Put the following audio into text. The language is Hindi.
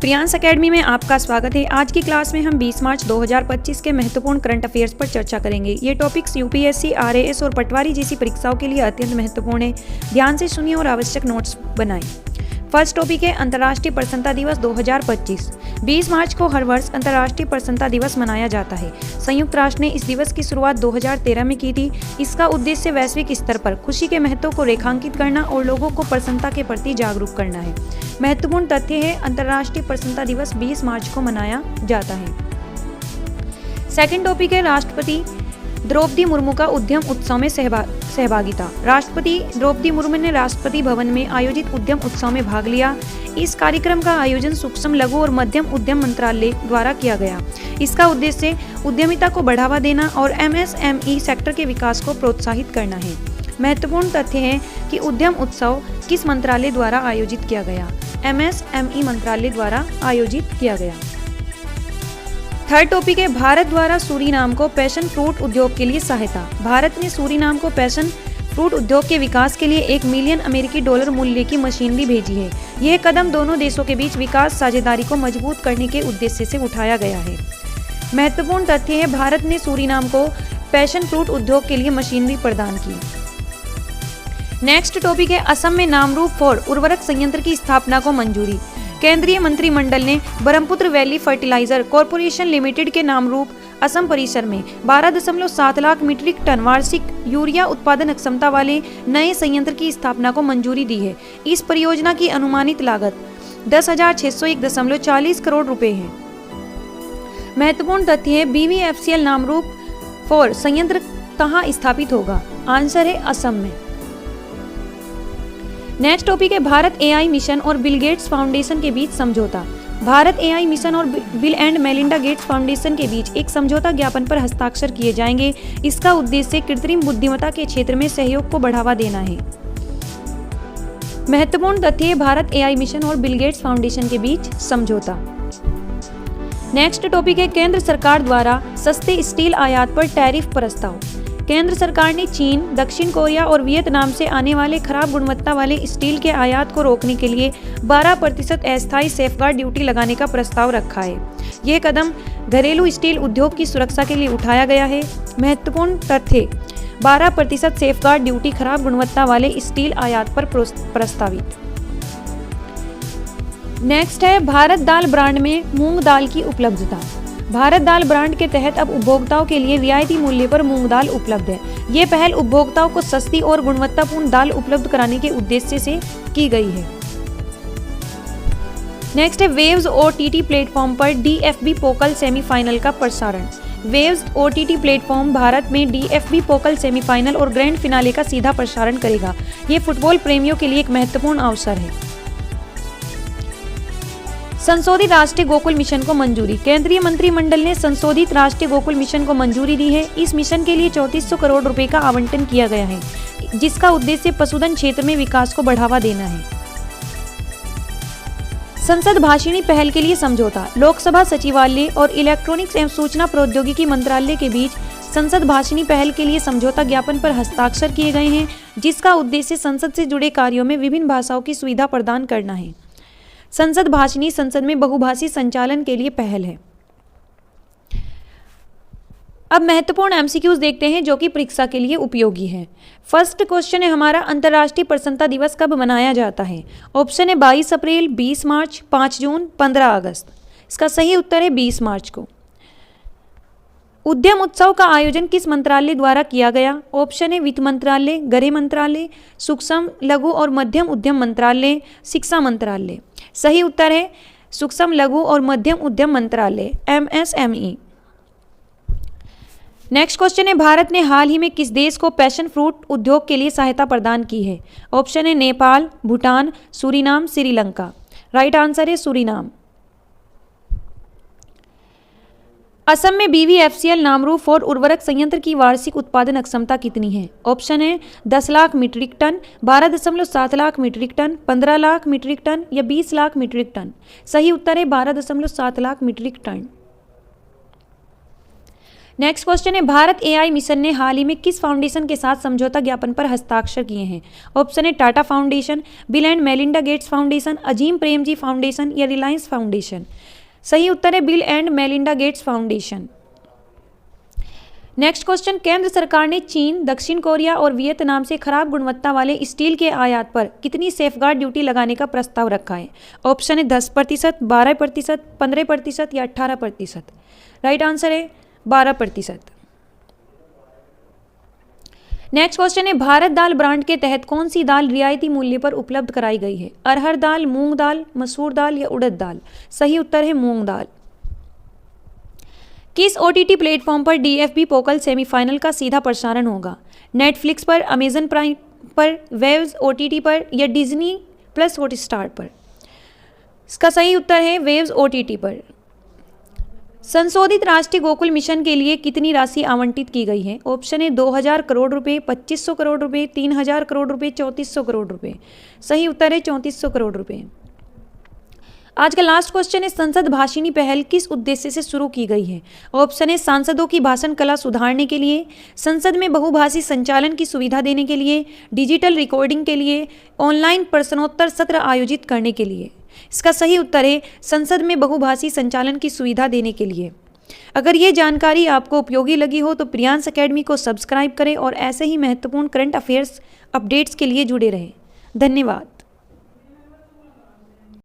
प्रियांश एकेडमी में आपका स्वागत है। आज की क्लास में हम 20 मार्च 2025 के महत्वपूर्ण करंट अफेयर्स पर चर्चा करेंगे। ये टॉपिक्स यूपीएससी, आरएएस और पटवारी जैसी परीक्षाओं के लिए अत्यंत महत्वपूर्ण है। ध्यान से सुनिए और आवश्यक नोट्स बनाएं। फर्स्ट टॉपिक है अंतर्राष्ट्रीय प्रसन्नता दिवस 2025। 20 मार्च को हर वर्ष अंतर्राष्ट्रीय प्रसन्नता दिवस मनाया जाता है। संयुक्त राष्ट्र ने इस दिवस की शुरुआत 2013 में की थी। इसका उद्देश्य वैश्विक स्तर पर खुशी के महत्व को रेखांकित करना और लोगों को प्रसन्नता के प्रति जागरूक करना है। महत्वपूर्ण तथ्य है अंतर्राष्ट्रीय प्रसन्नता दिवस 20 मार्च को मनाया जाता है। सेकंड टॉपिक है राष्ट्रपति द्रौपदी मुर्मू का उद्यम उत्सव में सहभागिता। राष्ट्रपति द्रौपदी मुर्मू ने राष्ट्रपति भवन में आयोजित उद्यम उत्सव में भाग लिया। इस कार्यक्रम का आयोजन सूक्ष्म, लघु और मध्यम उद्यम मंत्रालय द्वारा किया गया। इसका उद्देश्य उद्यमिता को बढ़ावा देना और एमएसएमई सेक्टर के विकास को प्रोत्साहित करना है। महत्वपूर्ण तथ्य है कि उद्यम उत्सव किस मंत्रालय द्वारा आयोजित किया गया? एमएसएमई मंत्रालय द्वारा आयोजित किया गया। थर्ड टॉपिक है भारत द्वारा सूरीनाम को पैशन फ्रूट उद्योग के लिए सहायता। भारत ने सूरीनाम को पैशन फ्रूट उद्योग के विकास के लिए $1 मिलियन अमेरिकी मूल्य की मशीनरी भेजी है। यह कदम दोनों देशों के बीच विकास साझेदारी को मजबूत करने के उद्देश्य से उठाया गया है। महत्वपूर्ण तथ्य है भारत ने सूरीनाम को पैशन फ्रूट उद्योग के लिए मशीनरी प्रदान की। नेक्स्ट टॉपिक है असम में नामरूप 4 उर्वरक संयंत्र की स्थापना को मंजूरी। केंद्रीय मंत्रिमंडल ने Brahmaputra valley fertilizer corporation limited के नामरूप असम परिसर में 12.7 लाख मीट्रिक टन वार्षिक यूरिया उत्पादन क्षमता वाले नए संयंत्र की स्थापना को मंजूरी दी है। इस परियोजना की अनुमानित लागत 10,601.40 करोड़ रुपए है। महत्वपूर्ण तथ्य है बीवीएफसीएल नामरूप 4 संयंत्र कहाँ स्थापित होगा? आंसर है असम में। नेक्स्ट टॉपिक है भारत एआई मिशन और बिल गेट्स फाउंडेशन के बीच समझौता। भारत एआई मिशन और bill and Melinda Gates foundation के बीच एक समझौता ज्ञापन पर हस्ताक्षर किए जाएंगे। इसका उद्देश्य कृत्रिम बुद्धिमत्ता के क्षेत्र में सहयोग को बढ़ावा देना है। महत्वपूर्ण तथ्य है भारत एआई मिशन और बिल गेट्स फाउंडेशन के बीच समझौता। नेक्स्ट टॉपिक है केंद्र सरकार द्वारा सस्ते स्टील आयात पर टैरिफ प्रस्ताव। केंद्र सरकार ने चीन, दक्षिण कोरिया और वियतनाम से आने वाले खराब गुणवत्ता वाले स्टील के आयात को रोकने के लिए 12% अस्थायी सेफगार्ड ड्यूटी लगाने का प्रस्ताव रखा है। यह कदम घरेलू स्टील उद्योग की सुरक्षा के लिए उठाया गया है। महत्वपूर्ण तथ्य 12% सेफगार्ड ड्यूटी खराब गुणवत्ता वाले स्टील आयात पर प्रस्तावित। नेक्स्ट है भारत दाल ब्रांड में मूंग दाल की उपलब्धता। भारत दाल ब्रांड के तहत अब उपभोक्ताओं के लिए रियायती मूल्य पर मूंग दाल उपलब्ध है। ये पहल उपभोक्ताओं को सस्ती और गुणवत्तापूर्ण दाल उपलब्ध कराने के उद्देश्य से की गई है। नेक्स्ट है वेव्स ओटीटी प्लेटफॉर्म पर डीएफबी पोकल सेमीफाइनल का प्रसारण। वेव्स ओटीटी प्लेटफॉर्म भारत में डीएफबी पोकल सेमीफाइनल और ग्रैंड फिनाले का सीधा प्रसारण करेगा। ये फुटबॉल प्रेमियों के लिए एक महत्वपूर्ण अवसर है। संशोधित राष्ट्रीय गोकुल मिशन को मंजूरी। केंद्रीय मंत्रिमंडल ने संशोधित राष्ट्रीय गोकुल मिशन को मंजूरी दी है। इस मिशन के लिए 3400 करोड़ रुपए का आवंटन किया गया है, जिसका उद्देश्य पशुधन क्षेत्र में विकास को बढ़ावा देना है। संसद भाषिणी पहल के लिए समझौता। लोकसभा सचिवालय और इलेक्ट्रॉनिक्स एवं सूचना प्रौद्योगिकी मंत्रालय के बीच संसद भाषिणी पहल के लिए समझौता ज्ञापन पर हस्ताक्षर किए गए हैं, जिसका उद्देश्य संसद से जुड़े कार्यों में विभिन्न भाषाओं की सुविधा प्रदान करना है। संसद भाषिणी संसद में बहुभाषी संचालन के लिए पहल है। अब महत्वपूर्ण एमसीक्यूज देखते हैं जो कि परीक्षा के लिए उपयोगी है। फर्स्ट क्वेश्चन है हमारा अंतर्राष्ट्रीय प्रसन्नता दिवस कब मनाया जाता है? ऑप्शन है 22 अप्रैल, 20 मार्च, 5 जून, 15 अगस्त। इसका सही उत्तर है 20 मार्च को। उद्यम उत्सव का आयोजन किस मंत्रालय द्वारा किया गया? ऑप्शन है वित्त मंत्रालय, गृह मंत्रालय, सूक्ष्म, लघु और मध्यम उद्यम मंत्रालय, शिक्षा मंत्रालय। सही उत्तर है सूक्ष्म, लघु और मध्यम उद्यम मंत्रालय एमएसएमई। नेक्स्ट क्वेश्चन है भारत ने हाल ही में किस देश को पैशन फ्रूट उद्योग के लिए सहायता प्रदान की है? ऑप्शन है Nepal, Bhutan, Suriname, Sri Lanka. Right answer है सूरीनाम। असम में बीवीएफसीएल नामरूप 4 उर्वरक संयंत्र की वार्षिक उत्पादन क्षमता कितनी है? ऑप्शन है 10 lakh metric tonne, 12.7 lakh metric tonne, 15 lakh metric tonne या 20 लाख मीट्रिक टन। सही उत्तर है 12.7 lakh metric tonne. Next question है, भारत एआई मिशन ने हाल ही में किस फाउंडेशन के साथ समझौता ज्ञापन पर हस्ताक्षर किए हैं? ऑप्शन है Tata foundation, Bill and Melinda Gates foundation, Azim Premji foundation या रिलायंस फाउंडेशन। सही उत्तर है Bill and Melinda Gates foundation. Next question, केंद्र सरकार ने चीन, दक्षिण कोरिया और वियतनाम से खराब गुणवत्ता वाले स्टील के आयात पर कितनी सेफगार्ड ड्यूटी लगाने का प्रस्ताव रखा है? ऑप्शन है 10%, 12%, 15% या 18%। राइट आंसर है 12%। नेक्स्ट क्वेश्चन है, भारत दाल ब्रांड के तहत कौन सी दाल रियायती मूल्य पर उपलब्ध कराई गई है? अरहर दाल, मूंग दाल, मसूर दाल या उड़द दाल। सही उत्तर है मूंग दाल। किस ओटीटी प्लेटफॉर्म पर डीएफबी पोकल सेमीफाइनल का सीधा प्रसारण होगा? नेटफ्लिक्स पर, अमेजन प्राइम पर, वेव्स ओटीटी पर या डिज्नी प्लस हॉटस्टार पर। इसका सही उत्तर है वेव्स ओटीटी पर। संशोधित राष्ट्रीय गोकुल मिशन के लिए कितनी राशि आवंटित की गई है? ऑप्शन है 2000 करोड़ रुपए, 2500 करोड़ रुपए, 3000 करोड़ रुपए, 3400 करोड़ रुपए। सही उत्तर है 3400 करोड़ रुपए। आज का लास्ट क्वेश्चन है, संसद भाषिणी पहल किस उद्देश्य से शुरू की गई है? ऑप्शन है सांसदों की भाषण कला सुधारने के लिए, संसद में बहुभाषी संचालन की सुविधा देने के लिए, डिजिटल रिकॉर्डिंग के लिए, ऑनलाइन प्रश्नोत्तर सत्र आयोजित करने के लिए। इसका सही उत्तर है संसद में बहुभाषी संचालन की सुविधा देने के लिए। अगर ये जानकारी आपको उपयोगी लगी हो तो प्रियांश एकेडमी को सब्सक्राइब करें और ऐसे ही महत्वपूर्ण करंट अफेयर्स अपडेट्स के लिए जुड़े रहें। धन्यवाद।